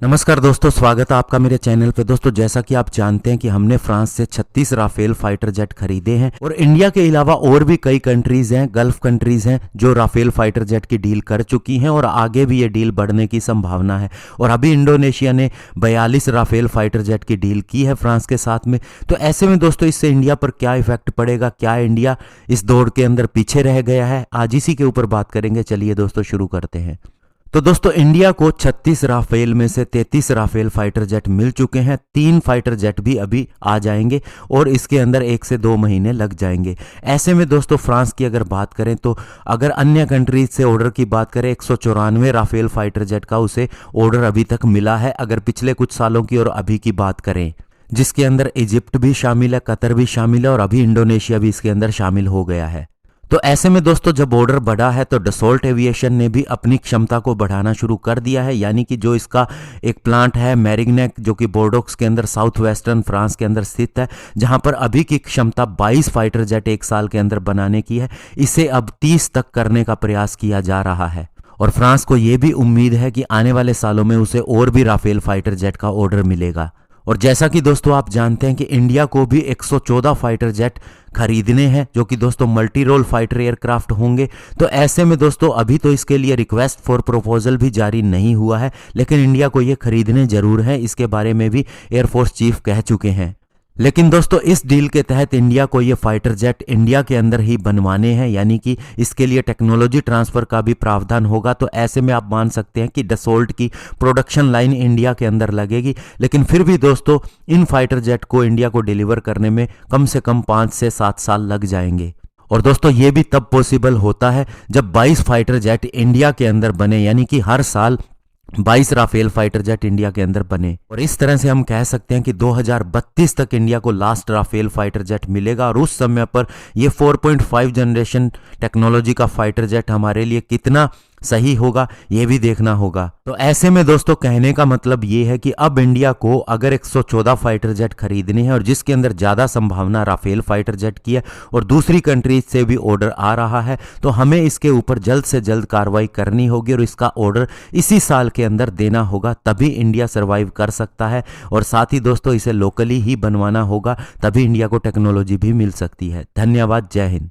नमस्कार दोस्तों, स्वागत है आपका मेरे चैनल पे। दोस्तों, जैसा कि आप जानते हैं कि हमने फ्रांस से 36 राफेल फाइटर जेट खरीदे हैं और इंडिया के अलावा और भी कई कंट्रीज हैं, गल्फ कंट्रीज हैं जो राफेल फाइटर जेट की डील कर चुकी हैं और आगे भी ये डील बढ़ने की संभावना है। और अभी इंडोनेशिया ने 42 राफेल फाइटर जेट की डील की है फ्रांस के साथ में। तो ऐसे में दोस्तों, इससे इंडिया पर क्या इफेक्ट पड़ेगा, क्या इंडिया इस दौड़ के अंदर पीछे रह गया है, आज इसी के ऊपर बात करेंगे। चलिए दोस्तों, शुरू करते हैं। तो दोस्तों, इंडिया को 36 राफेल में से 33 राफेल फाइटर जेट मिल चुके हैं। 3 फाइटर जेट भी अभी आ जाएंगे और इसके अंदर 1 से 2 महीने लग जाएंगे। ऐसे में दोस्तों, फ्रांस की अगर बात करें तो अगर अन्य कंट्रीज से ऑर्डर की बात करें, 194 राफेल फाइटर जेट का उसे ऑर्डर अभी तक मिला है। अगर पिछले कुछ सालों की और अभी की बात करें, जिसके अंदर इजिप्ट भी शामिल है, कतर भी शामिल है और अभी इंडोनेशिया भी इसके अंदर शामिल हो गया है। तो ऐसे में दोस्तों, जब ऑर्डर बढ़ा है तो डसोल्ट एविएशन ने भी अपनी क्षमता को बढ़ाना शुरू कर दिया है। यानी कि जो इसका एक प्लांट है मैरिग्नैक, जो कि बोर्डोक्स के अंदर साउथ वेस्टर्न फ्रांस के अंदर स्थित है, जहां पर अभी की क्षमता 22 फाइटर जेट एक साल के अंदर बनाने की है, इसे अब 30 तक करने का प्रयास किया जा रहा है। और फ्रांस को यह भी उम्मीद है कि आने वाले सालों में उसे और भी राफेल फाइटर जेट का ऑर्डर मिलेगा। और जैसा कि दोस्तों आप जानते हैं कि इंडिया को भी 114 फाइटर जेट खरीदने हैं, जो कि दोस्तों मल्टी रोल फाइटर एयरक्राफ्ट होंगे। तो ऐसे में दोस्तों, अभी तो इसके लिए रिक्वेस्ट फॉर प्रपोजल भी जारी नहीं हुआ है, लेकिन इंडिया को ये खरीदने जरूर है। इसके बारे में भी एयरफोर्स चीफ कह चुके हैं। लेकिन दोस्तों, इस डील के तहत इंडिया को ये फाइटर जेट इंडिया के अंदर ही बनवाने हैं, यानी कि इसके लिए टेक्नोलॉजी ट्रांसफर का भी प्रावधान होगा। तो ऐसे में आप मान सकते हैं कि डसोल्ट की प्रोडक्शन लाइन इंडिया के अंदर लगेगी। लेकिन फिर भी दोस्तों, इन फाइटर जेट को इंडिया को डिलीवर करने में कम से कम 5 से 7 साल लग जाएंगे। और दोस्तों, ये भी तब पॉसिबल होता है जब 22 फाइटर जेट इंडिया के अंदर बने, यानी कि हर साल 22 राफेल फाइटर जेट इंडिया के अंदर बने। और इस तरह से हम कह सकते हैं कि 2032 तक इंडिया को लास्ट राफेल फाइटर जेट मिलेगा। और उस समय पर ये 4.5 जनरेशन टेक्नोलॉजी का फाइटर जेट हमारे लिए कितना सही होगा, यह भी देखना होगा। तो ऐसे में दोस्तों, कहने का मतलब ये है कि अब इंडिया को अगर 114 फाइटर जेट खरीदने हैं और जिसके अंदर ज्यादा संभावना राफेल फाइटर जेट की है और दूसरी कंट्रीज से भी ऑर्डर आ रहा है, तो हमें इसके ऊपर जल्द से जल्द कार्रवाई करनी होगी और इसका ऑर्डर इसी साल के अंदर देना होगा। तभी इंडिया सर्वाइव कर सकता है। और साथ ही दोस्तों, इसे लोकली ही बनवाना होगा, तभी इंडिया को टेक्नोलॉजी भी मिल सकती है। धन्यवाद। जय हिंद।